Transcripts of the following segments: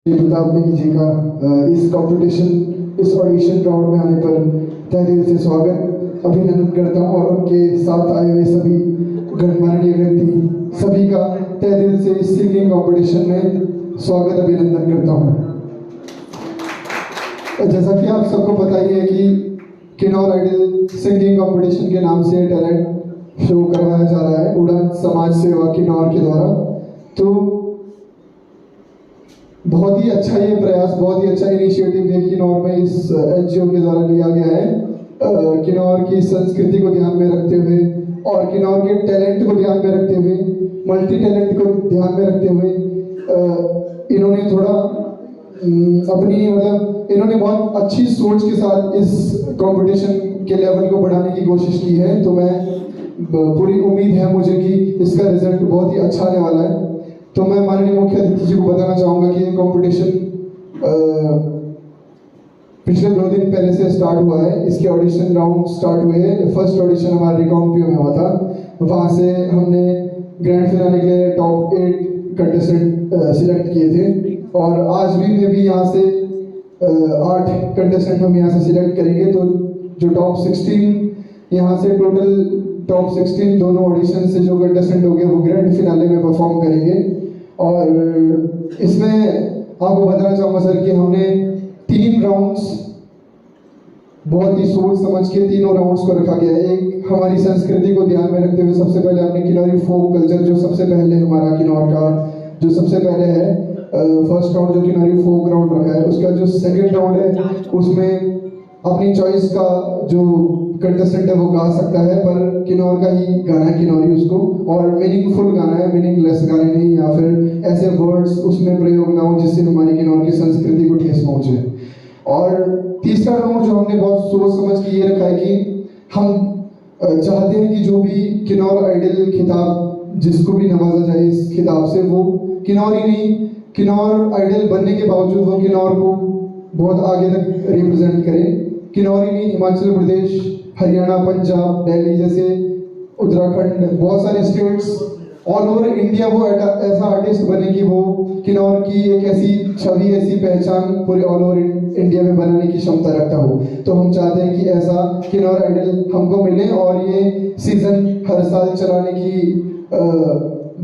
प्रताप जी का इस कंपटीशन इस ऑडिशन राउंड में आने पर तहे दिल से स्वागत अभिनंदन करता हूं और उनके साथ आए हुए सभी गणमान्य व्यक्ति सभी का तहे दिल से इस सिंगिंग कंपटीशन में स्वागत अभिनंदन करता हूं। जैसा कि आप सबको पता ही है कि किन्नौर आइडल सिंगिंग कंपटीशन के नाम से टैलेंट शो करवाया जा रहा है उड़ान समाज सेवा किन्नौर के द्वारा। तो बहुत ही अच्छा ये प्रयास, बहुत ही अच्छा इनिशिएटिव है किन्नौर में इस एनजीओ के द्वारा लिया गया है। किन्नौर की संस्कृति को ध्यान में रखते हुए और किन्नौर के टैलेंट को ध्यान में रखते हुए, मल्टी टैलेंट को ध्यान में रखते हुए इन्होंने थोड़ा इन्होंने बहुत अच्छी सोच के साथ इस कंपटीशन के लेवल को बढ़ाने की कोशिश की है। तो मैं पूरी उम्मीद है मुझे कि इसका रिजल्ट बहुत ही अच्छा आने वाला है। तो मैं माननीय मुख्य अतिथि जी को बताना चाहूँगा कि ये कंपटीशन पिछले 2 दिन पहले से स्टार्ट हुआ है। इसके ऑडिशन राउंड स्टार्ट हुए हैं। फर्स्ट ऑडिशन हमारे रिकांपियो में हुआ था, वहाँ से हमने ग्रैंड फिनाले के लिए टॉप 8 कंटेस्टेंट सिलेक्ट किए थे और आज भी यहाँ से 8 कंटेस्टेंट हम यहाँ से सिलेक्ट करेंगे। तो जो टॉप 16 यहाँ से टोटल टॉप 16 दोनों ऑडिशन से जो कंटेस्टेंट होंगे वो ग्रैंड फिनाले में परफॉर्म करेंगे। और इसमें आपको बताना चाहूँगा सर कि हमने 3 राउंड्स बहुत ही सोच समझ के तीनों राउंड्स को रखा गया है। एक हमारी संस्कृति को ध्यान में रखते हुए सबसे पहले हमने किन्नौरी फोक कल्चर जो सबसे पहले हमारा किन्नौर का जो सबसे पहले है फर्स्ट राउंड जो किन्नौरी फोक राउंड रखा है। उसका जो सेकेंड राउंड है उसमें अपनी चॉइस का जो कंटेस्टेंट है वो गा सकता है, पर किन्नौर का ही गाना है किन्नौरी उसको, और मीनिंगफुल गाना है, मीनिंगलेस गाने नहीं या फिर ऐसे वर्ड्स उसमें प्रयोग ना हो जिससे हमारी किन्नौर की संस्कृति को ठेस पहुंचे। और तीसरा राउंड जो हमने बहुत सोच समझ के ये रखा है कि हम चाहते हैं कि जो भी किन्नौर आइडल खिताब जिसको भी नवाजा जाए इस खिताब से वो किन्नौर ही नहीं, किन्नौर आइडल बनने के बावजूद वो किन्नौर को बहुत आगे तक रिप्रेजेंट करे। किन्नौर ही नहीं, हिमाचल प्रदेश, हरियाणा, पंजाब, दिल्ली जैसे उत्तराखंड बहुत सारे स्टेट्स ऑल ओवर इंडिया वो ऐसा आर्टिस्ट बने कि वो किन्नौर की एक ऐसी छवि, ऐसी पहचान पूरे ऑल ओवर इंडिया में बनाने की क्षमता रखता हो। तो हम चाहते हैं कि ऐसा किन्नौर आइडल हमको मिले और ये सीजन हर साल चलाने की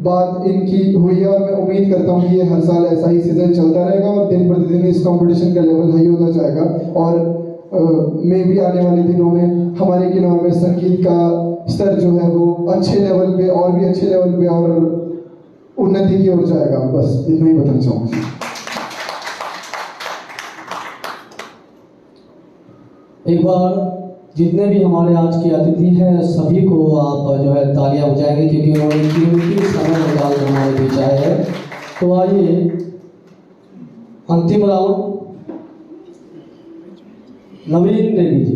बात इनकी हुई है और मैं उम्मीद करता हूँ कि ये हर साल ऐसा ही सीजन चलता रहेगा और दिन प्रतिदिन इस कंपटीशन का लेवल हाई होता जाएगा। और में भी आने वाले दिनों में हमारे किन्नौर में संगीत का स्तर जो है वो अच्छे लेवल पे और भी अच्छे लेवल पे और उन्नति की ओर जाएगा। बस इतना ही बताना चाहूँगा। एक बार जितने भी हमारे आज के अतिथि हैं सभी को आप जो है तालियां बजाएंगे क्योंकि उन्होंने कीमती समय निकाल कर हमारे बीच आए हैं। तो आइए अंतिम राउंड नवीन देवी जी।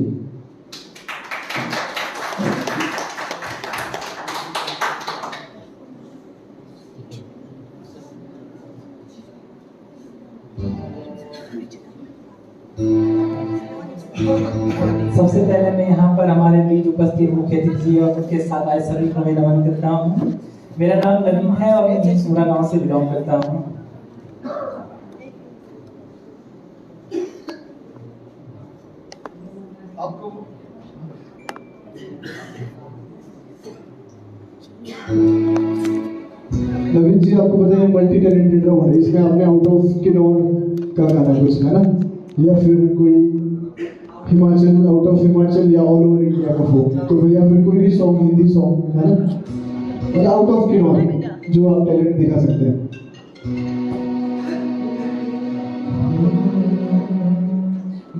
सबसे पहले मैं यहाँ पर हमारे बीच उपस्थित मुख्य अतिथि और उनके साथ आए सभी को मैं नमन करता हूँ। मेरा नाम नवीन है और मैं सूरा गांव से बिलोंग करता हूँ। नवीन जी आपको पता है मल्टी टैलेंटेड राउंड है, इसमें आपने आउट ऑफ किन्नौर का गाना कुछ है ना, या फिर कोई हिमाचल, आउट ऑफ हिमाचल या ऑल ओवर इंडिया का फोक, तो या फिर कोई भी सॉन्ग, हिंदी सॉन्ग है ना, मतलब आउट ऑफ किन्नौर जो आप टैलेंट दिखा सकते हैं।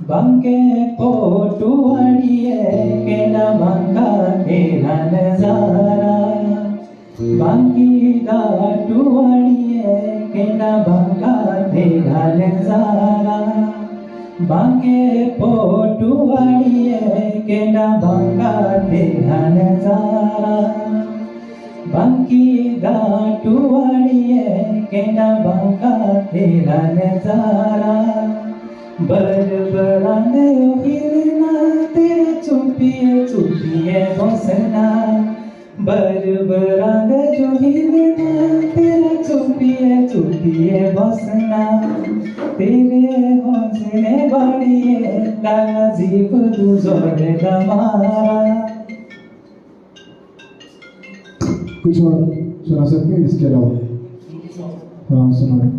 बंके पोटुआड़िए के न बंका तेरा नजारा, बंकी गाटुआड़िए के न बंका तेरा नजारा, बंके पोटुआड़िए के न बंका तेरा नजारा, बंकी गाटुआड़िए के न बंका तेरा नजारा, बरबराने हिलना तेरा चुपिए चुपिए बसना, बरबराने जो हिलना तेरा चुपिए चुपिए बसना, समझने बड़ी लाजीब तू जोड़ गमारा। कुछ और सुना सकते हैं इसके अलावा? हाँ सुना।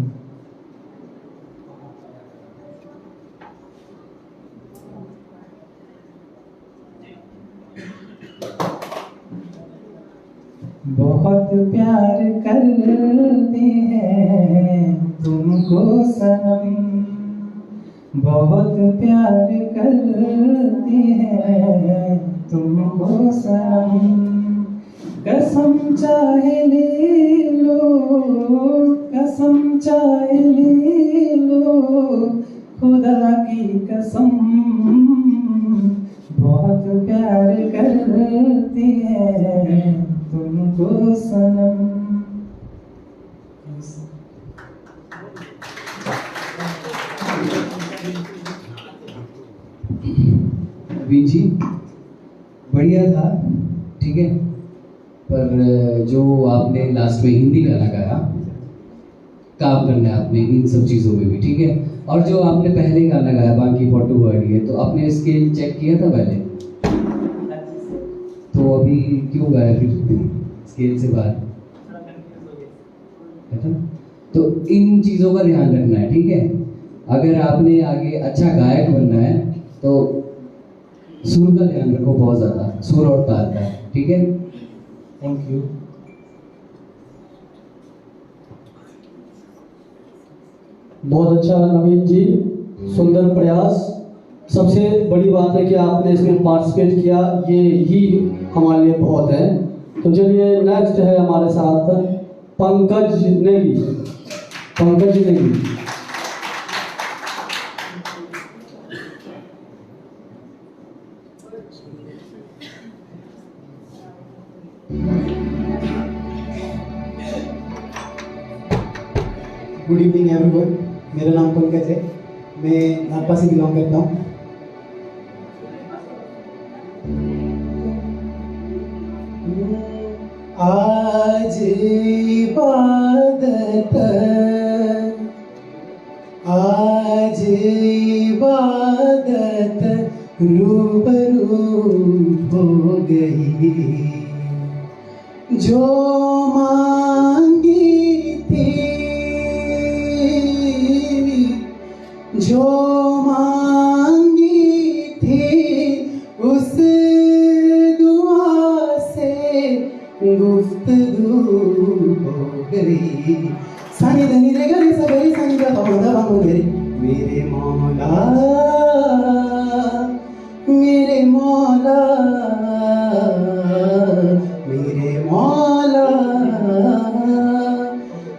बहुत प्यार करते हैं तुमको सनम, बहुत प्यार करते हैं तुमको सनम। कसम चाहे ले लो, कसम चाहे ले लो, खुदा की कसम। बहुत प्यार करते हैं तुमको सनम। वीर जी बढ़िया था, ठीक है, पर जो आपने लास्ट में हिंदी गाना गाया, काम करना है आपने इन सब चीज़ों में भी, ठीक है। और जो आपने पहले गाना गाया बाकी फोटो वर्ड है, तो आपने स्केल चेक किया था पहले? तो अभी क्यों गाया फिर स्केल से बाहर है ना? तो इन चीज़ों का ध्यान रखना है, ठीक है। अगर आपने आगे अच्छा गायक बनना है तो सुर का ध्यान रखो, बहुत ज़्यादा सुर और ताल का, ठीक है। Thank you. बहुत अच्छा नवीन जी, सुंदर प्रयास। सबसे बड़ी बात है कि आपने इसमें पार्टिसिपेट किया, ये ही हमारे लिए बहुत है। तो चलिए नेक्स्ट है हमारे साथ Pankaj Negi. Pankaj Negi. Good evening everyone, मेरा नाम पंकज है, मैं नागपा से बिलोंग करता हूँ। आज इबादत, आज इबादत रूबरू हो गई, जो मांगी थी, जो मांगी थी, उस दुआ से गुफ्तगू हो गई। सानी धनी रे गरे सबरे सानी गा बांधा बांधो मेरे मेरे मौला, मेरे मौला, मेरे मौला,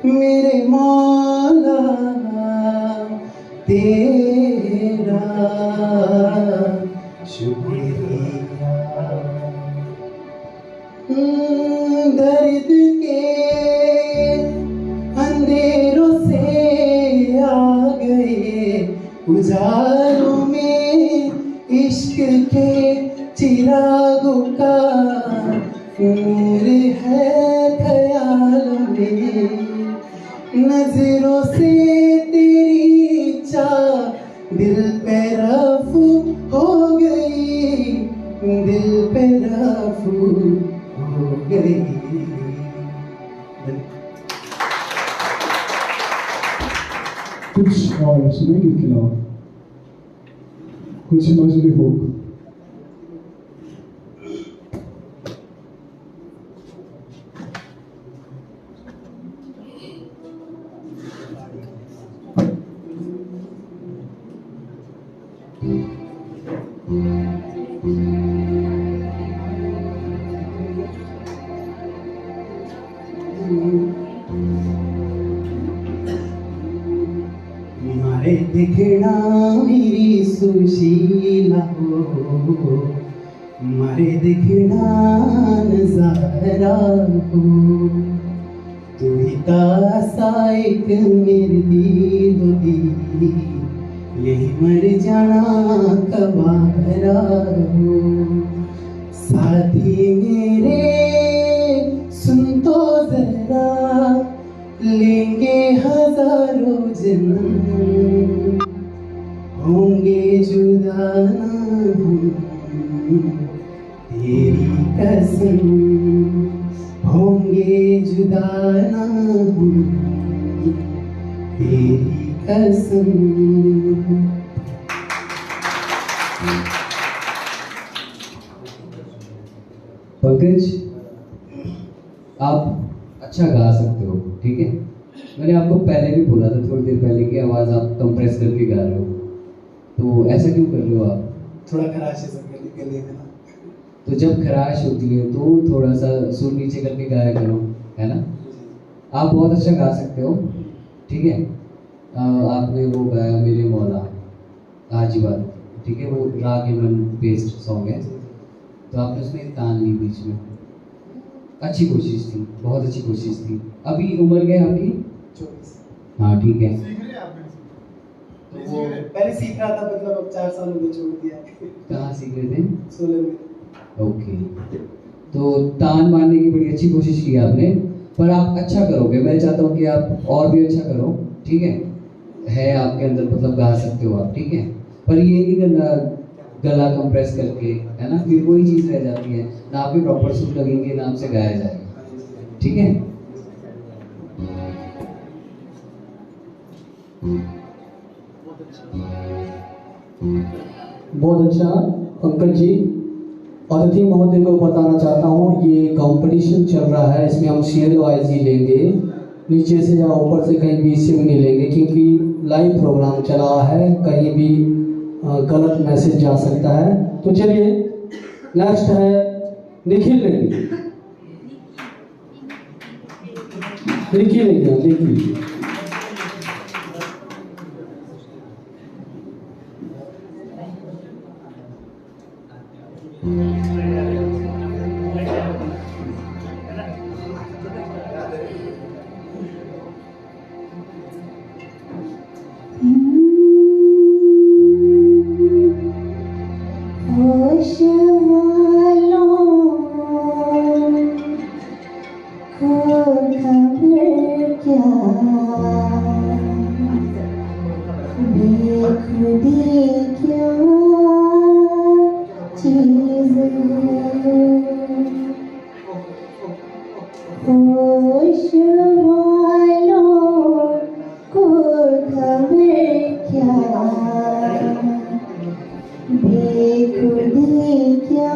मेरे मौला, तेरा शुक्रिया। दर्द के अंधेरों से आ गए, उजालों में इश्क के चिरागों का नूर है ख्यालों में। नजरों से तेरी चाह दिल पे रफू हो गई, दिल पे रफू हो गई। कुछ और सुनेंगे इसके अलावा? कुछ मजबूरी हो? मारे दिखना मेरी सुशीला हो, मारे दिखना नजारा हो, तू ही तासाइक मेरी दिल दी, यही मर जाना कबारा हो। साथी मेरे सुन तो जरा, लेंगे हजारों जन्म, जुदा ना हूँ, तेरी कसम होंगे जुदा ना हूँ, तेरी कसम। पंकज, आप अच्छा गा सकते हो, ठीक है। मैंने आपको पहले भी बोला था थोड़ी देर पहले कि आवाज़ आप कंप्रेस करके गा रहे हो, तो ऐसा क्यों कर रहे हो आप? थोड़ा खराश है सब गले में ना। तो जब खराश होती है तो थोड़ा सा सुर नीचे करके गाया करो, है ना। आप बहुत अच्छा गा सकते हो, ठीक है। आपने वो गाया मेरे मौला आज बात, ठीक है, वो राग मन बेस्ड सॉन्ग है, तो आपने उसमें तान ली बीच में, अच्छी कोशिश थी, बहुत अच्छी कोशिश थी। अभी उम्र क्या है आपकी? 24। हाँ ठीक है। तो वो पहले सीख रहा था, मतलब अब 4 साल हो गए छोड़ दिया है। कहाँ सीख रहे थे? 16 में। ओके, तो तान मारने की बड़ी अच्छी कोशिश की आपने, पर आप अच्छा करोगे। मैं चाहता हूँ कि आप और भी अच्छा करो, ठीक है आपके अंदर, मतलब गा सकते हो आप, ठीक है। पर ये नहीं करना गला कंप्रेस करके, है ना, फिर वही चीज़ रह जाती है, ना आपके प्रॉपर सुर लगेंगे ना आपसे गाया जाएगा, ठीक है। बहुत अच्छा पंकज जी। अतिथि महोदय को बताना चाहता हूँ, ये कंपटीशन चल रहा है, इसमें हम सीरियल वाइज ही लेंगे, नीचे से या ऊपर से कहीं बीच से भी नहीं लेंगे, क्योंकि लाइव प्रोग्राम चला हुआ है, कहीं भी गलत मैसेज जा सकता है। तो चलिए नेक्स्ट है निखिल नेगी। निखिल होश वालों को खबर क्या, बेखुदी क्या चीज़ है। होश वालों को खबर क्या, बेखुदी क्या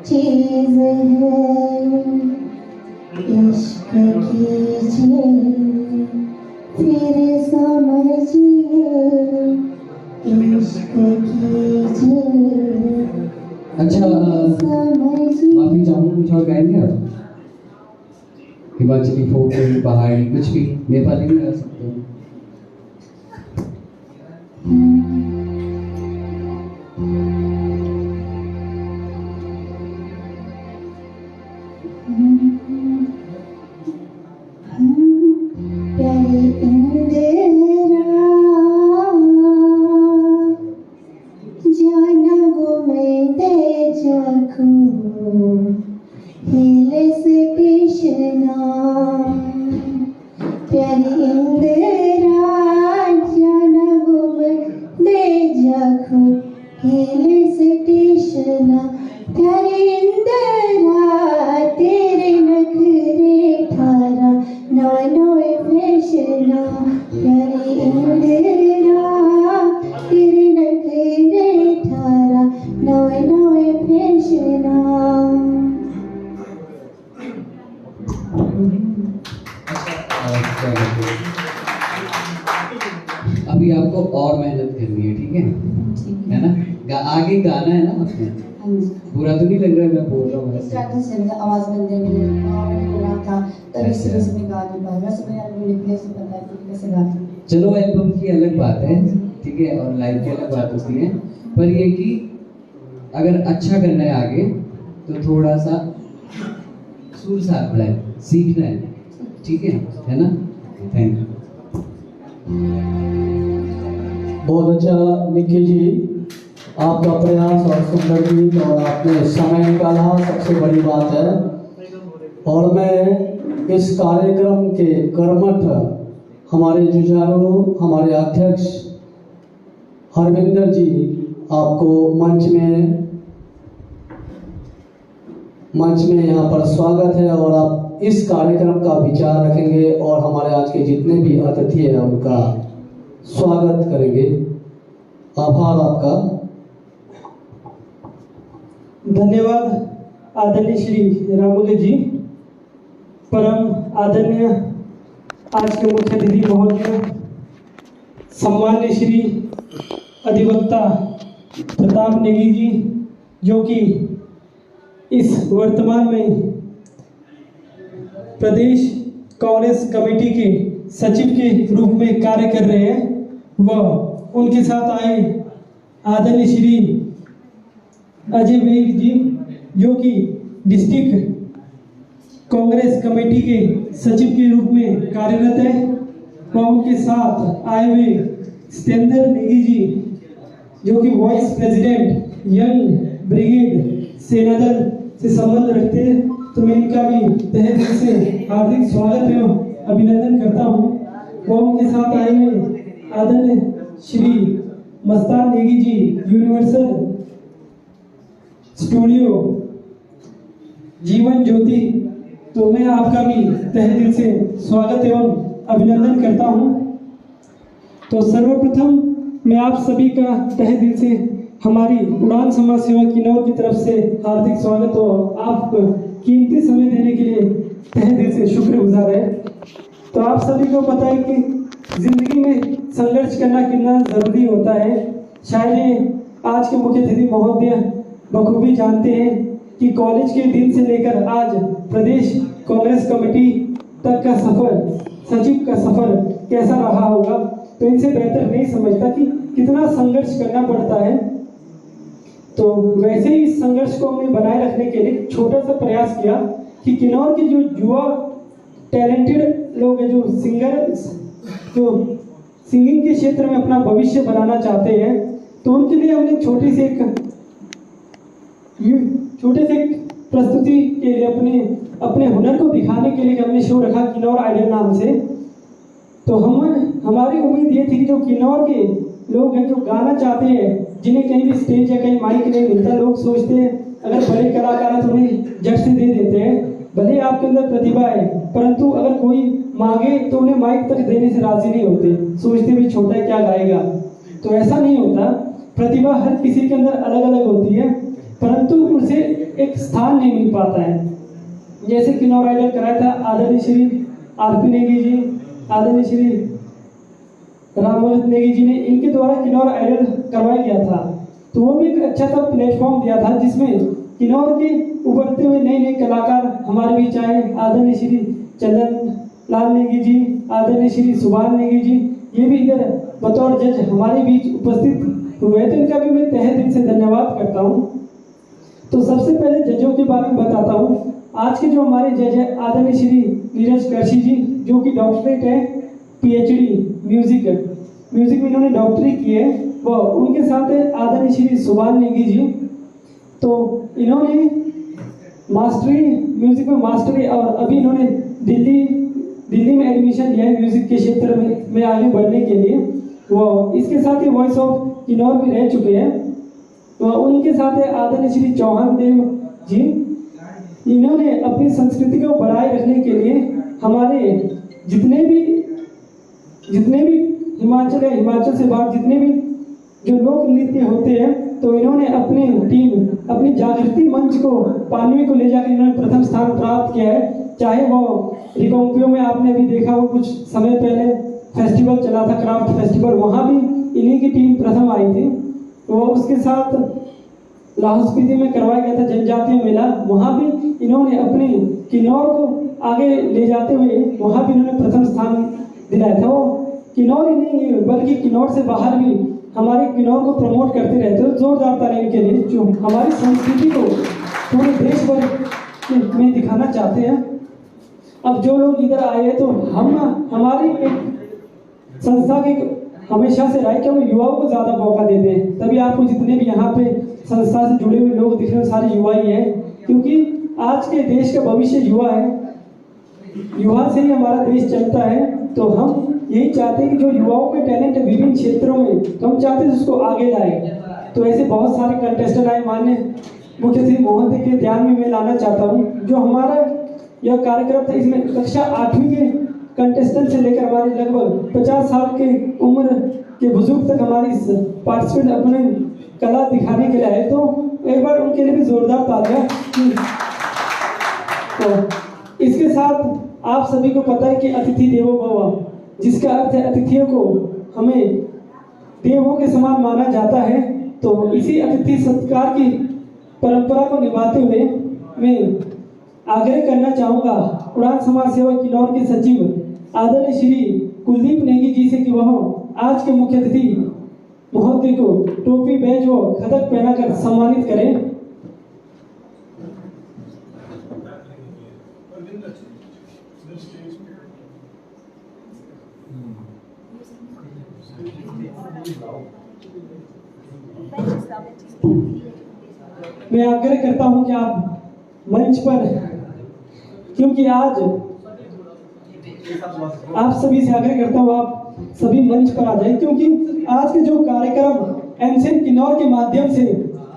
चीज़ है। इश्क कीजिए फिर समझिए, इश्क कीजिए अच्छा, समझिए। माफी चाहूँगा, कुछ और गाएंगे आप? हिमाचली फोक, पहाड़ी, कुछ भी, नेपाली भी गा सकते हो। प्यारी इंदिरा जाना घूमते जाखू हिल स्टेशना, प्यारी इंदिरा जाना घूमते जाखू हिल स्टेशना। प्यारी इंदिरा तेरे नखरे ठारा नवा नवे फैशना, प्यारी इंदिरा तेरे नखरे ठारा नवे नवे फैशना। अभी आपको और मेहनत करनी है, ठीक है ना। आगे गाना है ना आपने, बुरा तो नहीं लग रहा है मैं बोल रहा हूँ वैसे? आवाज बंद है, मेरे प्रोग्राम था तभी से मैं गा नहीं पाया, वैसे मैंने अपने रिप्ले से पता है कि कैसे गाती हूँ। चलो, एल्बम की अलग बात है, ठीक है, और लाइव की अलग बात होती है, पर ये कि अगर अच्छा करना है आगे तो थोड़ा सा सुर साथ बढ़ाए, सीखना है, ठीक है ना। Thank you. बहुत अच्छा निखिल जी, आपका प्रयास और सुंदर गीत और आपने समय निकाला, सबसे बड़ी बात है। और मैं इस कार्यक्रम के कर्मठ हमारे जुझारू, हमारे अध्यक्ष, हरविंदर जी, आपको मंच में यहाँ पर स्वागत है और आप इस कार्यक्रम का विचार रखेंगे और हमारे आज के जितने भी अतिथि हैं उनका स्वागत करेंगे। आभार आपका। धन्यवाद आदरणीय श्री रामोदय जी, परम आदरणीय आज के मुख्य अतिथि महोदय, सम्मान्य श्री अधिवक्ता प्रताप नेगी जी, जो कि इस वर्तमान में प्रदेश कांग्रेस कमेटी के सचिव के रूप में कार्य कर रहे हैं, व उनके साथ आए आदरणीय श्री अजय वीर जी, जो कि डिस्ट्रिक्ट कांग्रेस कमेटी के सचिव के रूप में कार्यरत है, व उनके साथ आए हुए सत्येंद्र नेगी जी, जो कि वाइस प्रेसिडेंट यंग ब्रिगेड सेना दल से संबंध रखते हैं। तो मैं इनका भी तहे दिल से हार्दिक स्वागत एवं अभिनंदन करता हूँ। व उनके साथ आए हुए आदरणीय श्री मस्तान नेगी जी, यूनिवर्सल स्टूडियो जीवन ज्योति, तो मैं आपका भी तहे दिल से स्वागत एवं अभिनंदन करता हूं। तो सर्वप्रथम मैं आप सभी का तहे दिल से हमारी उड़ान समाज सेवा किन्नौर की तरफ से हार्दिक स्वागत और आप कीमती समय देने के लिए तहे दिल से शुक्रगुजार है। तो आप सभी को पता है कि जिंदगी में संघर्ष करना कितना जरूरी होता है। शायद ये आज के मुख्य अतिथि महोदय बखूबी जानते हैं कि कॉलेज के दिन से लेकर आज प्रदेश कांग्रेस कमेटी तक का सफर, सचिव का सफर कैसा रहा होगा। तो इनसे बेहतर नहीं समझता कि कितना संघर्ष करना पड़ता है। तो वैसे ही इस संघर्ष को हमने बनाए रखने के लिए छोटा सा प्रयास किया कि किन्नौर के जो युवा टैलेंटेड लोग हैं, जो सिंगर, जो सिंगिंग के क्षेत्र में अपना भविष्य बनाना चाहते हैं, तो उनके लिए हमने छोटे से प्रस्तुति के लिए अपने हुनर को दिखाने के लिए हमने शो रखा किन्नौर आइडल नाम से। तो हमारी उम्मीद ये थी कि जो किन्नौर के लोग हैं, जो गाना चाहते हैं, जिन्हें कहीं भी स्टेज या कहीं माइक नहीं मिलता, लोग सोचते हैं अगर बड़े कलाकार हैं तो उन्हें झट से दे देते हैं। भले आपके अंदर प्रतिभा है, परंतु अगर कोई मांगे तो उन्हें माइक तक देने से राजी नहीं होते, सोचते भी छोटा है क्या गाएगा। तो ऐसा नहीं होता, प्रतिभा हर किसी के अंदर अलग अलग होती है, परंतु उसे एक स्थान नहीं मिल पाता है। जैसे किन्नौर आइडल कराया था आदरणीय श्री आरपी नेगी जी, आदरणीय श्री रामवत नेगी जी ने, इनके द्वारा किन्नौर आइडल करवाया गया था। तो वो भी एक अच्छा सा प्लेटफॉर्म दिया था जिसमें किन्नौर के उभरते हुए नए नए कलाकार हमारे बीच आए। आदरणीय श्री चंदन लाल नेगी जी, आदरणीय श्री सुभान नेगी जी, ये भी इधर बतौर जज हमारे बीच उपस्थित हुए। तो इनका भी मैं तहे दिल से धन्यवाद करता हूँ। तो सबसे पहले जजों के बारे में बताता हूँ। आज के जो हमारे जज है आदरणीय श्री नीरज करशी जी, जो कि डॉक्टरेट है, पीएचडी म्यूजिक में इन्होंने डॉक्टरी की है। वो उनके साथ है आदरणीय श्री सुभान नेगी जी। तो इन्होंने मास्टरी, म्यूजिक में मास्टरी, और अभी इन्होंने दिल्ली में एडमिशन लिया है म्यूजिक के क्षेत्र में आगे बढ़ने के लिए। वो इसके साथ ही वॉइस ऑफ किन्नौर में रह चुके हैं। तो उनके साथ है आदरणीय श्री चौहान देव जी। इन्होंने अपनी संस्कृति को बनाए रखने के लिए हमारे जितने भी हिमाचल या हिमाचल से बाहर जितने भी जो लोक नृत्य होते हैं, तो इन्होंने अपनी टीम, अपनी जागृति मंच को पानवी को ले जाकर इन्होंने प्रथम स्थान प्राप्त किया है। चाहे वो रिकॉम्पियो में आपने अभी देखा वो कुछ समय पहले फेस्टिवल चला था, क्राफ्ट फेस्टिवल, वहाँ भी इन्हीं की टीम प्रथम आई थी। तो उसके साथ लाहौल स्पीति में करवाया गया था जनजातीय मेला, वहाँ भी इन्होंने अपनी किन्नौर को आगे ले जाते हुए वहाँ भी इन्होंने प्रथम स्थान दिलाया था। वो किन्नौर ही नहीं बल्कि किन्नौर से बाहर भी हमारे किन्नौर को प्रमोट करते रहते हैं। जोरदार तारीफ के लिए, जो हमारी संस्कृति को पूरे देश भर में दिखाना चाहते हैं। अब जो लोग इधर आए हैं, तो हमारी एक संस्था की हमेशा से राय कि हम युवाओं को ज़्यादा मौका देते हैं। तभी आपको जितने भी यहाँ पे संस्था से जुड़े हुए लोग दिख रहे हैं, सारे युवा ही हैं, क्योंकि आज के देश का भविष्य युवा है। युवा से ही हमारा देश चलता है। तो हम यही चाहते हैं कि जो युवाओं में टैलेंट है विभिन्न क्षेत्रों में, तो हम चाहते हैं उसको आगे लाए। तो ऐसे बहुत सारे कंटेस्टेंट आए, माननीय मुख्य अतिथि महोदय के ध्यान में मैं लाना चाहता हूँ। जो हमारा यह कार्यक्रम था, इसमें कक्षा 8वीं के कंटेस्टेंट से लेकर हमारे लगभग 50 साल के उम्र के बुजुर्ग तक हमारी पार्टिसिपेंट अपने कला दिखाने के लिए आए। तो एक बार उनके लिए भी जोरदार तालियां। तो इसके साथ आप सभी को पता है कि अतिथि देवो भव, जिसका अर्थ है अतिथियों को हमें देवों के समान माना जाता है। तो इसी अतिथि सत्कार की परंपरा को निभाते हुए मैं आग्रह करना चाहूँगा उड़ान समाज सेवा किन्नौर के सचिव आदरणीय श्री कुलदीप नेगी जी से कि वह आज के मुख्य अतिथि महोदय को टोपी, बैज व खदक पहनाकर सम्मानित करें। मैं आग्रह करता हूं कि आप मंच पर, क्योंकि आज आप सभी से आग्रह करता हूं आप सभी मंच पर आ जाएं, क्योंकि आज के जो कार्यक्रम एनसीएन किन्नौर के माध्यम से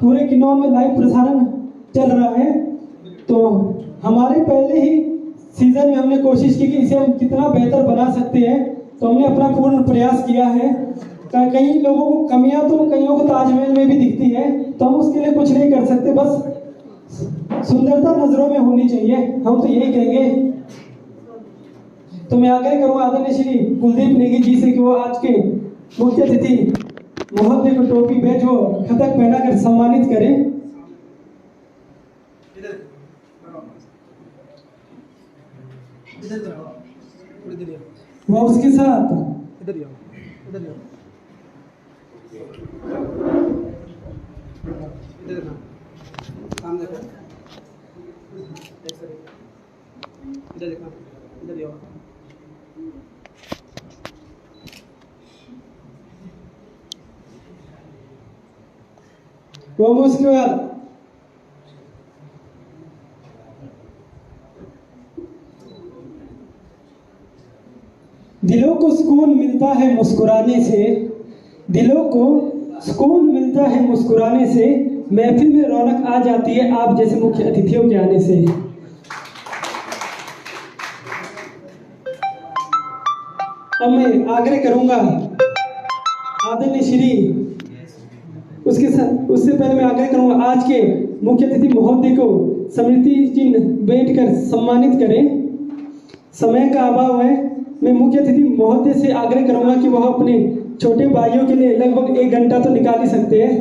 पूरे किन्नौर में लाइव प्रसारण चल रहा है। तो हमारे पहले ही सीजन में हमने कोशिश की कि इसे हम कितना बेहतर बना सकते हैं, तो हमने अपना पूर्ण प्रयास किया है। कई लोगों को कमियां तो कईयों को ताजमहल में भी दिखती है, तो हम उसके लिए कुछ नहीं कर सकते, बस सुंदरता नजरों में होनी चाहिए, हम तो यही कहेंगे। तो मैं आग्रह करूंगा आदरणीय श्री कुलदीप नेगी जी से कि वो आज के मुख्य अतिथि महोदय को टोपी, बैज व खदक पहनाकर सम्मानित करें। वह उसके साथ वो उसके बाद दिलों को सुकून मिलता है मुस्कुराने से, दिलों को सुकून मिलता है मुस्कुराने से, महफिल में रौनक आ जाती है आप जैसे मुख्य अतिथियों के आने से। अब मैं आग्रह करूंगा आदरणीय श्री उससे पहले मैं आग्रह करूंगा आज के मुख्य अतिथि महोदय को स्मृति चिन्ह बैठकर सम्मानित करें। समय का अभाव है, मैं मुख्य अतिथि महोदय से आग्रह करूंगा कि वह अपने छोटे भाइयों के लिए लगभग 1 घंटा तो निकाल ही सकते हैं।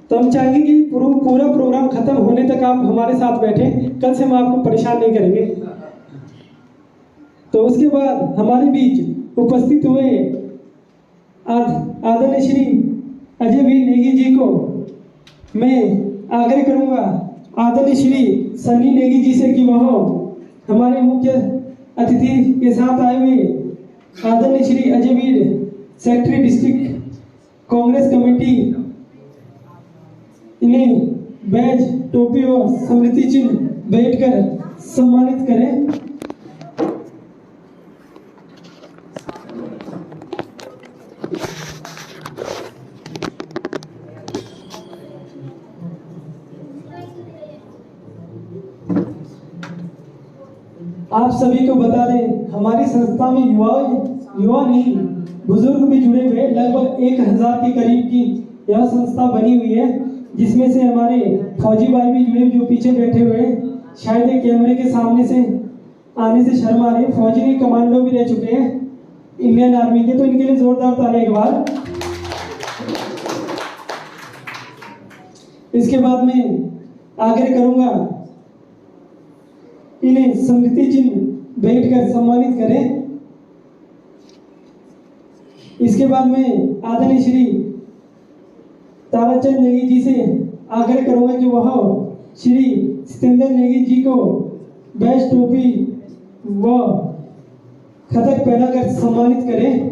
तो हम चाहेंगे कि पूरा प्रोग्राम खत्म होने तक आप हमारे साथ बैठे, कल से हम आपको परेशान नहीं करेंगे। तो उसके बाद हमारे बीच उपस्थित हुए आदरणीय श्री अजय वीर नेगी जी को मैं आग्रह करूंगा आदरणीय श्री सनी नेगी जी से कि वह हमारे मुख्य अतिथि के साथ आए हुए आदरणीय श्री अजय वीर सेक्रेटरी डिस्ट्रिक्ट कांग्रेस कमेटी इन्हें बैज, टोपी और स्मृति चिन्ह बैठकर सम्मानित करें। आप सभी को बता दें हमारी संस्था में युवा नहीं बुजुर्ग भी जुड़े हुए, लगभग 1000 के करीब की यह संस्था बनी हुई है, जिसमें से हमारे फौजी भाई भी जुड़े जो पीछे बैठे हुए, शायद एक कैमरे के सामने से आने से शर्मा रहे, फौजी नहीं कमांडो भी रह चुके हैं इंडियन आर्मी के, तो इनके लिए जोरदार तालियां एक बार। इसके बाद में आग्रह करूंगा इन्हें स्मृति चिन्ह बैठकर सम्मानित करें। इसके बाद में आदरणीय श्री ताराचंद नेगी जी से आग्रह करूंगा कि वह श्री सतेंद्र नेगी जी को बैज, टोपी व खदक पहनाकर सम्मानित करें।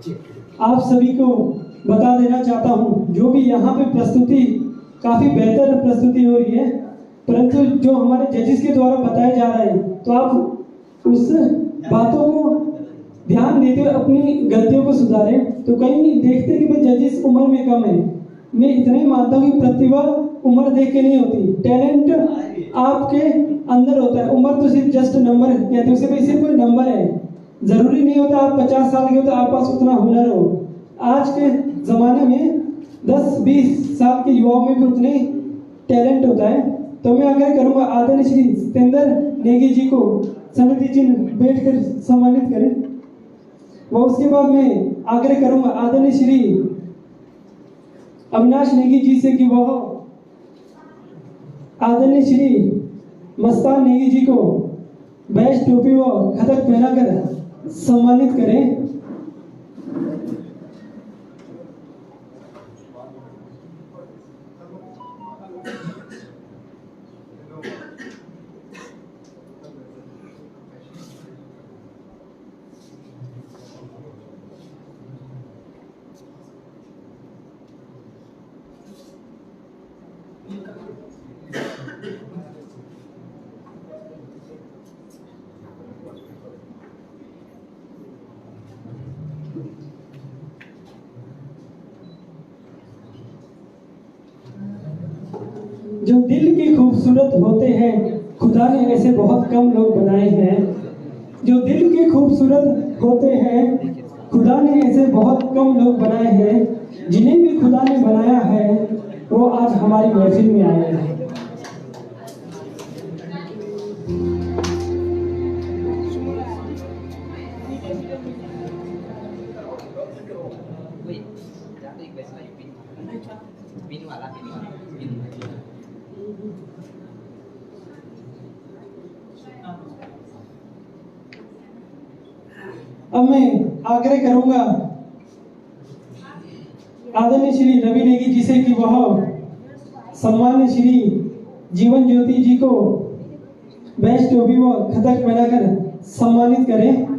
आप सभी को बता देना चाहता हूँ, जो भी यहाँ पे प्रस्तुति काफ़ी बेहतर प्रस्तुति हो रही है, परंतु जो हमारे जजेस के द्वारा बताया जा रहा है, तो आप उस बातों को ध्यान देते हुए अपनी गलतियों को सुधारें। तो कहीं देखते हैं कि भाई जजेस उम्र में कम है, मैं इतना ही मानता हूँ कि प्रतिभा उम्र देख के नहीं होती, टैलेंट आपके अंदर होता है। उम्र तो सिर्फ जस्ट नंबर कहते हैं, उसे भी सिर्फ कोई नंबर है, जरूरी नहीं होता आप 50 साल के हो तो आप पास उतना हुनर हो। आज के ज़माने में 10-20 साल के युवाओं में भी उतने टैलेंट होता है। तो मैं आग्रह करूँगा आदरणीय श्री सतेंद्र नेगी जी को स्मृति चिन्ह भेंट कर सम्मानित करें। व उसके बाद मैं आग्रह करूँगा आदरणीय श्री अविनाश नेगी जी से कि वह आदरणीय श्री मस्तान नेगी जी को बैज टोपी व खतक पहनाकर सम्मानित करें। जो दिल के खूबसूरत होते हैं, खुदा ने ऐसे बहुत कम लोग बनाए हैं। जो दिल के खूबसूरत होते हैं, खुदा ने ऐसे बहुत कम लोग बनाए हैं। जिन्हें भी खुदा ने बनाया है वो आज हमारी महफिल में आए हैं। अब मैं आग्रह करूंगा आदरणीय श्री रवि नेगी जी से कि वह सम्मान्य श्री जीवन ज्योति जी को बैज टोपी व खतक पहनाकर सम्मानित करें।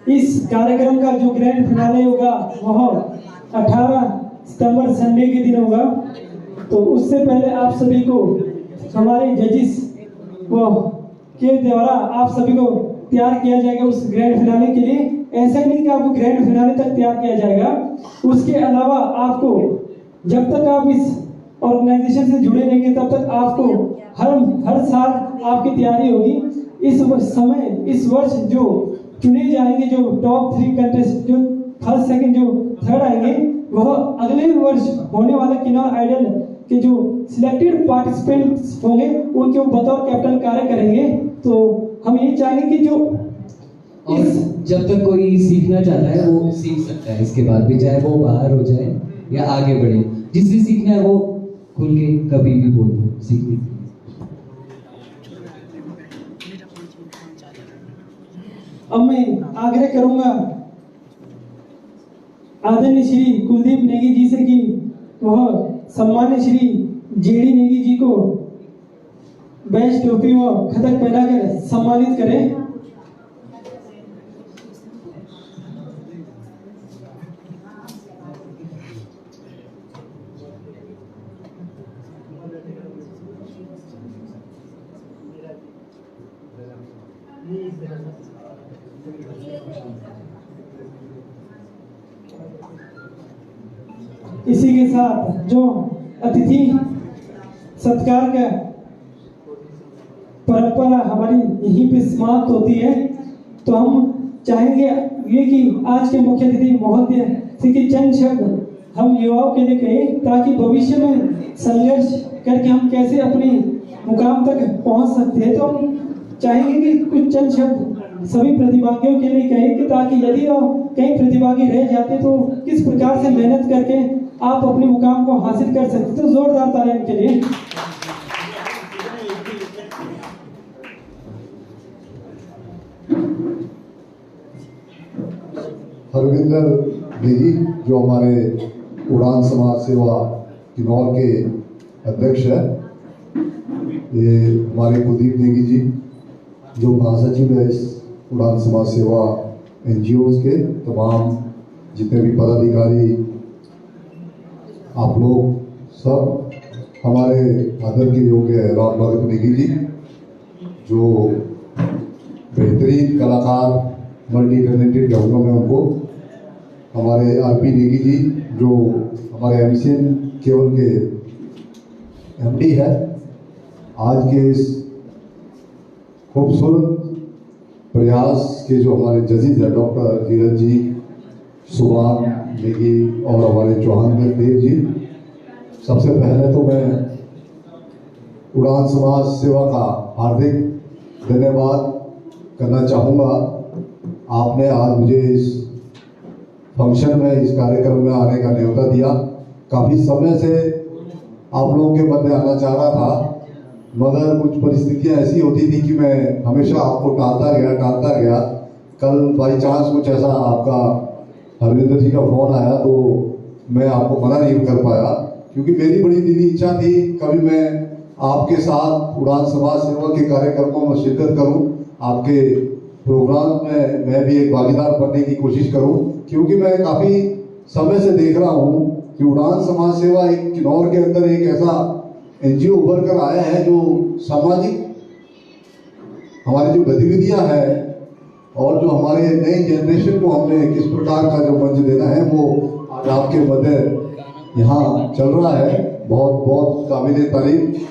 इस कार्यक्रम का जो ग्रैंड फिनाले होगा वह 18 सितंबर संडे के दिन होगा। तो उससे पहले आप सभी को हमारे जजिस व के द्वारा आप सभी को तैयार किया जाएगा उस ग्रैंड फिनाले के लिए। ऐसा ही नहीं कि आपको ग्रैंड फिनाले तक तैयार किया जाएगा, उसके अलावा आपको जब तक आप इस ऑर्गेनाइजेशन से जुड़े रहेंगे तब तक आपको हर साल आपकी तैयारी होगी। इस वर्ष जो चुने जाएंगे, जो टॉप 3 कंटेस्ट, जो फर्स्ट सेकंड जो थर्ड आएंगे, वह अगले वर्ष होने वाले किन्नौर आइडल के जो सिलेक्टेड पार्टिसिपेंट्स होंगे उनके बतौर कैप्टन कार्य करेंगे। तो हम ये चाहेंगे कि जो और जब तक कोई सीखना चाहता है वो सीख सकता है, इसके बाद भी, चाहे वो बाहर हो जाए या आगे बढ़े। जिससे सीखना है वो खुल के कभी भी बोल दो सीखने के लिए। अब मैं आग्रह करूंगा आदरणीय श्री कुलदीप नेगी जी से कि वह सम्मान्य श्री जेडी नेगी जी को बैज टोपी व खतक पहनाकर सम्मानित करें। इसी के साथ जो अतिथि सत्कार का परंपरा हमारी यहीं पे समाप्त होती है। तो हम चाहेंगे ये कि आज के मुख्य अतिथि महोदय से कि चंद शब्द हम युवाओं के लिए कहें, ताकि भविष्य में संघर्ष करके हम कैसे अपने मुकाम तक पहुंच सकते हैं। तो हम चाहेंगे कि कुछ चंद शब्द सभी प्रतिभागियों के लिए कहें कि ताकि यदि कई प्रतिभागी रह जाते तो किस प्रकार से मेहनत करके आप अपने मुकाम को हासिल कर सकते। तो जोरदार तालियां के लिए। हरविंदर नेगी जो हमारे उड़ान समाज सेवा किन्नौर के अध्यक्ष है, ये हमारे कुलदीप नेगी जी जो महासचिव है इस उड़ान समाज सेवा NGOs के, तमाम जितने भी पदाधिकारी, आप लोग सब, हमारे आदर के योग्य राम भगत नेगी जी जो बेहतरीन कलाकार, मल्टी टैलेंटेड कहूँगा मैं उनको, हमारे RP नेगी जी जो हमारे MCN केवल के MD है। आज के इस खूबसूरत प्रयास के जो हमारे जजेस हैं, डॉक्टर धीरज जी, सुभान नेगी और हमारे चौहान देव जी, सबसे पहले तो मैं उड़ान समाज सेवा का हार्दिक धन्यवाद करना चाहूँगा। आपने आज मुझे इस फंक्शन में, इस कार्यक्रम में आने का न्योता दिया। काफ़ी समय से आप लोगों के मध्य आना चाह रहा था, मगर कुछ परिस्थितियां ऐसी होती थी कि मैं हमेशा आपको टालता गया। कल बाई चांस कुछ ऐसा आपका हरविंदर जी का फोन आया तो मैं आपको मना नहीं कर पाया, क्योंकि मेरी बड़ी दिली इच्छा थी कभी मैं आपके साथ उड़ान समाज सेवा के कार्यक्रमों में शिरकत करूं, आपके प्रोग्राम में मैं भी एक भागीदार बनने की कोशिश करूं, क्योंकि मैं काफ़ी समय से देख रहा हूं कि उड़ान समाज सेवा एक किन्नौर के अंदर एक ऐसा NGO उभर कर आया है जो सामाजिक हमारी जो गतिविधियां हैं और जो हमारे नई जनरेशन को हमने किस प्रकार का जो मंच देना है वो आज आपके मध्य यहाँ चल रहा है। बहुत बहुत काबिल तारीफ।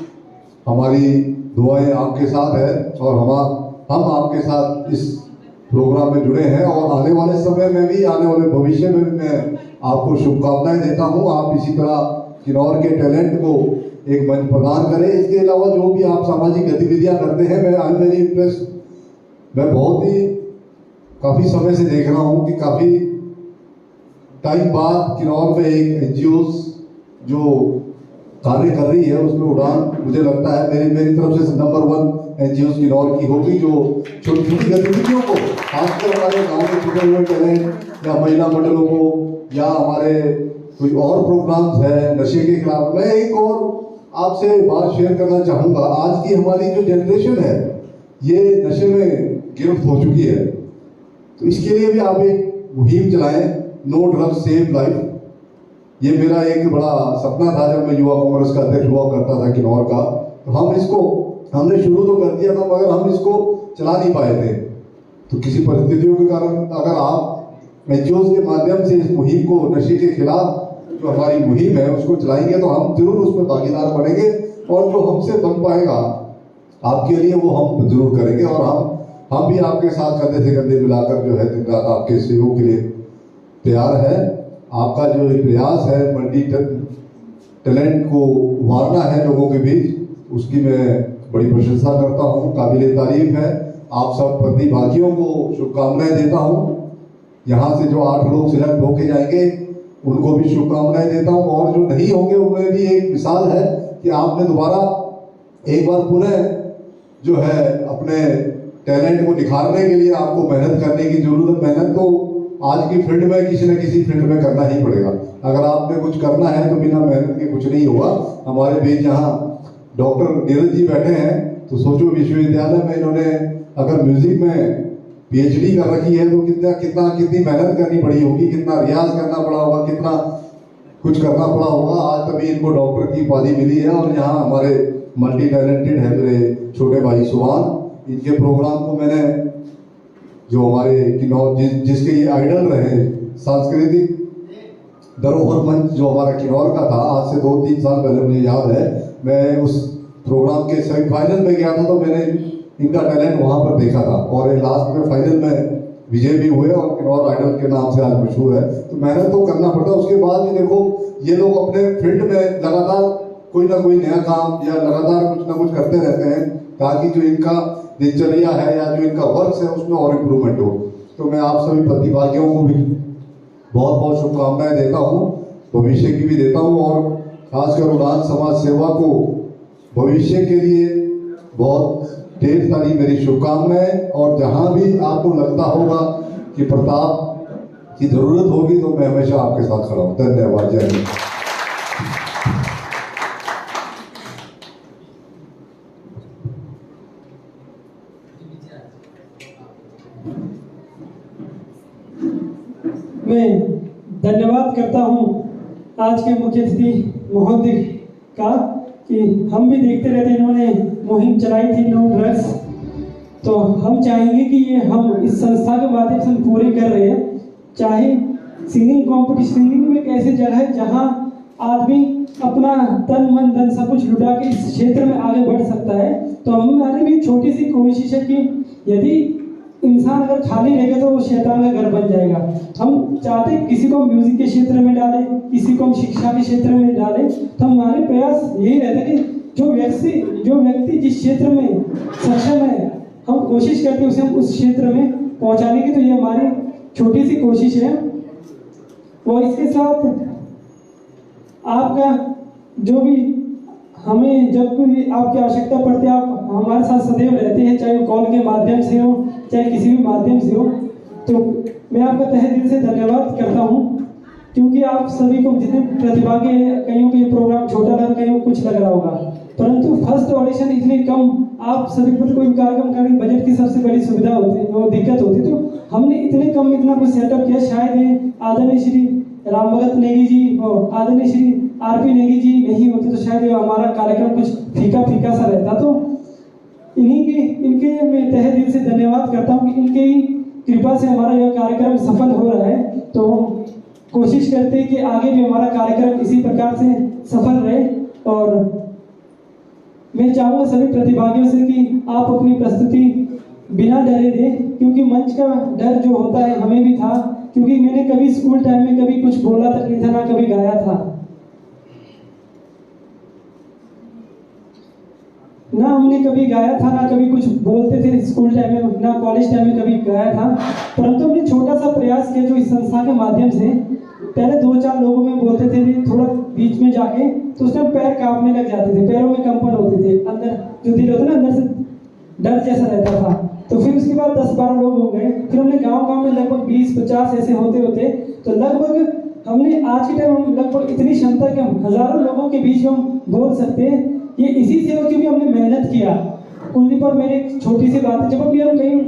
हमारी दुआएं आपके साथ है और हम आपके साथ इस प्रोग्राम में जुड़े हैं, और आने वाले समय में भी, आने वाले भविष्य में भी मैं आपको शुभकामनाएं देता हूं। आप इसी तरह किन्नौर के टैलेंट को एक मंच प्रदान करें। इसके अलावा जो भी आप सामाजिक गतिविधियां करते हैं, मैं आई एम वेरी इंप्रेस्ड। मैं बहुत ही काफ़ी समय से देख रहा हूं कि काफ़ी टाइम बाद किन्नौर में एक NGOs जो कार्य कर रही है उसमें उड़ान, मुझे लगता है मेरी तरफ से नंबर 1 NGOs किन्नौर की होगी, जो छोटी छोटी गतिविधियों को, खासकर हमारे गाँव के छुपे हुए टैलेंट या महिला मंडलों को या हमारे कोई और प्रोग्राम्स है नशे के खिलाफ। मैं एक और आपसे बात शेयर करना चाहूँगा। आज की हमारी जो जनरेशन है ये नशे में गिरफ्त हो चुकी है, तो इसके लिए भी आप एक मुहिम चलाएं, नो ड्रग्स सेव लाइफ। ये मेरा एक बड़ा सपना था जब मैं युवा कांग्रेस का अध्यक्ष हुआ करता था किन्नौर का। तो हमने शुरू तो कर दिया था, मगर हम इसको चला नहीं पाए थे। तो किसी परिस्थितियों के कारण अगर आप NGOs के माध्यम से इस मुहिम को, नशे के खिलाफ जो हमारी मुहिम है उसको चलाएंगे, तो हम जरूर उसमें भागीदार बनेंगे, और जो हमसे बन पाएगा आपके लिए वो हम जरूर करेंगे। और हम भी आपके साथ कंधे से कंधे मिलाकर जो है दिन रात आपके सहयोग के लिए तैयार है। आपका जो प्रयास है मल्टी टैलेंट को उभारना है लोगों के बीच, उसकी मैं बड़ी प्रशंसा करता हूँ, काबिल तारीफ है। आप सब प्रतिभागियों को शुभकामनाएं देता हूँ। यहाँ से जो 8 लोग सिलेक्ट होके जाएंगे उनको भी शुभकामनाएं देता हूँ, और जो नहीं होंगे उनमें भी एक मिसाल है कि आपने दोबारा एक बार पुनः जो है अपने टैलेंट को निखारने के लिए आपको मेहनत करने की जरूरत। मेहनत तो आज की फील्ड में किसी न किसी फील्ड में करना ही पड़ेगा। अगर आपने कुछ करना है तो बिना मेहनत के कुछ नहीं होगा। हमारे बीच यहाँ डॉक्टर नीरज जी बैठे हैं, तो सोचो विश्वविद्यालय में इन्होंने अगर म्यूजिक में PhD कर रखी है तो कितनी मेहनत करनी पड़ी होगी, कितना रियाज करना पड़ा होगा, कितना कुछ करना पड़ा होगा। आज तभी इनको डॉक्टर की उपाधि मिली है। और यहाँ हमारे मल्टी टैलेंटेड है मेरे छोटे भाई सुभान, इनके प्रोग्राम को मैंने जो हमारे किन्नौर जिसके ये आइडल रहे, सांस्कृतिक धरोहर मंच जो हमारा किन्नौर का था, आज से 2-3 साल पहले मुझे याद है, मैं उस प्रोग्राम के सेमीफाइनल में गया था, तो मैंने इनका टैलेंट वहाँ पर देखा था, और लास्ट में फाइनल में विजय भी हुए और किन्नौर आइडल के नाम से आज मशहूर है। तो मेहनत तो करना पड़ता है। उसके बाद भी देखो ये लोग अपने फील्ड में लगातार कोई ना कोई नया काम या लगातार कुछ ना कुछ करते रहते हैं, ताकि जो इनका दिनचर्या है या जो इनका वर्क है उसमें और इम्प्रूवमेंट हो। तो मैं आप सभी प्रतिभागियों को भी बहुत बहुत शुभकामनाएं देता हूँ, भविष्य की भी देता हूँ, और खासकर उड़ान समाज सेवा को भविष्य के लिए बहुत ढेर सारी मेरी शुभकामनाएं। और जहाँ भी आपको लगता होगा कि प्रताप की जरूरत होगी तो मैं हमेशा आपके साथ खड़ा हूँ। धन्यवाद। जय हिंद। मैं धन्यवाद करता हूँ आज के मुख्य अतिथि महोदय का कि हम भी देखते रहते इन्होंने मुहिम चलाई थी नो ड्रग्स, तो हम चाहेंगे कि ये हम इस संस्था के माध्यम से हम पूरे कर रहे हैं। चाहे सिंगिंग कंपटीशन, सिंगिंग में एक ऐसी जगह है जहाँ आदमी अपना तन मन धन सब कुछ लुटा के इस क्षेत्र में आगे बढ़ सकता है। तो हमारी भी छोटी सी कोशिश है कि यदि इंसान अगर खाली रहेगा तो वो शैतान का घर बन जाएगा। हम चाहते हैं किसी को म्यूजिक के क्षेत्र में डालें, किसी को हम शिक्षा के क्षेत्र में डालें। तो हमारे प्रयास यही रहता है कि जो व्यक्ति जिस क्षेत्र में सक्षम है हम कोशिश करते हैं उसे हम उस क्षेत्र में पहुंचाने की। तो ये हमारी छोटी सी कोशिश है। और इसके साथ आपका जो भी हमें जब भी आपकी आवश्यकता पड़ती है आप हमारे साथ सदैव रहते हैं, चाहे वो कॉल के माध्यम से हो चाहे किसी भी माध्यम से हो। तो मैं आपका तहे दिल से धन्यवाद करता हूँ क्योंकि आप सभी को जितने प्रतिभागी हैं, कईयों को ये प्रोग्राम छोटा लगा, कईयों को कुछ लग रहा होगा, परंतु फर्स्ट ऑडिशन इतनी कम, आप सभी को कोई कार्यक्रम करने बजट की सबसे बड़ी सुविधा होती है वो दिक्कत होती है। तो हमने इतने कम इतना कुछ सेटअप किया। शायद ये आदरणीय श्री राम भगत नेगी जी और आदरणीय श्री आरपी नेगी जी नहीं होते तो शायद हमारा कार्यक्रम कुछ फीका फीका सा रहता। तो इनके मैं तहे दिल से धन्यवाद करता हूँ कि इनके ही कृपा से हमारा यह कार्यक्रम सफल हो रहा है। तो कोशिश करते हैं कि आगे भी हमारा कार्यक्रम इसी प्रकार से सफल रहे। और मैं चाहूँगा सभी प्रतिभागियों से कि आप अपनी प्रस्तुति बिना डरे दें, क्योंकि मंच का डर जो होता है हमें भी था, क्योंकि मैंने कभी स्कूल टाइम में कभी कुछ बोला तक नहीं था, ना कभी गाया था, ना हमने कभी गाया था, ना कभी कुछ बोलते थे स्कूल टाइम में, ना कॉलेज टाइम में कभी गाया था। परंतु हमने छोटा सा प्रयास किया जो इस संस्था के माध्यम से पहले 2-4 लोगों में बोलते थे, थोड़ा बीच में जाके तो उसमें पैर कांपने लग जाते थे, पैरों में कंपन होते थे, अंदर जो दिल होता ना अंदर से डर जैसा रहता था। तो फिर उसके बाद 10-12 लोग हो गए, फिर हमने गांव में लगभग 20-50 ऐसे होते होते तो लगभग हमने आज के टाइम हम लगभग इतनी क्षमता कि हम हजारों लोगों के बीच में हम बोल सकते हैं। ये इसी से हो क्योंकि हमने मेहनत किया। कुलदीप और मेरी एक छोटी सी बात है, जब भी हम कहीं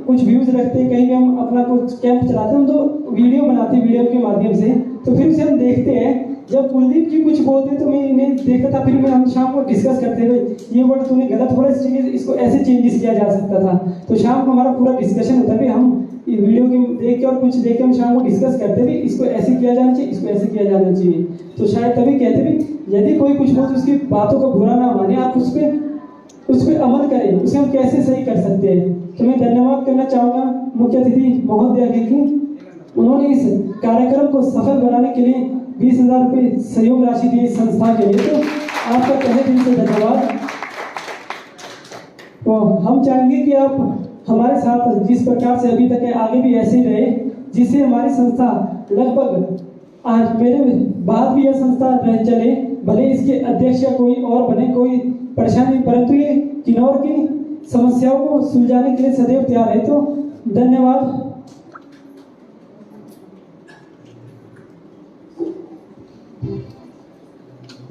कुछ व्यूज रखते हैं, कहीं भी हम अपना कुछ कैंप चलाते हैं, हम तो वीडियो बनाते हैं वीडियो के माध्यम से, तो फिर उसे हम देखते हैं। जब कुलदीप जी कुछ बोलते तो मैं इन्हें देखता था, फिर हम शाम को डिस्कस करते थे, ये वर्ड तूने गलत बोला, इस जगह इसको ऐसे चेंजेस किया जा सकता था। तो शाम को हमारा पूरा डिस्कशन होता है, हम वीडियो के देख के और कुछ देख के हम शाम को डिस्कस करते भी, इसको ऐसे किया जाना चाहिए, इसको ऐसे किया जाना चाहिए। तो शायद तभी कहते भी यदि कोई कुछ बोल तो उसकी बातों को बुरा ना माने, आप उस पर अमल करें, उसे हम कैसे सही कर सकते हैं। तो मैं धन्यवाद करना चाहूँगा मुख्य अतिथि महोदय की, उन्होंने इस कार्यक्रम को सफल बनाने के लिए 20,000 रुपये सहयोग राशि दी इस संस्था के लिए। तो आपका तहे दिल से धन्यवाद। तो हम चाहेंगे कि आप हमारे साथ जिस प्रकार से अभी तक है आगे भी ऐसे ही रहे, जिससे हमारी संस्था लगभग आज मेरे बाद भी यह संस्था रह चले, भले इसके अध्यक्ष या कोई और बने, कोई परेशानी, परंतु ये किन्नौर की समस्याओं को सुलझाने के लिए सदैव तैयार है। तो धन्यवाद।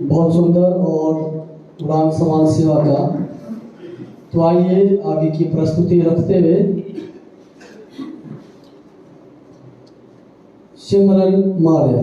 बहुत सुंदर और उड़ान समाज सेवा का। तो आइए आगे की प्रस्तुति रखते हुए सिमरन मार्या।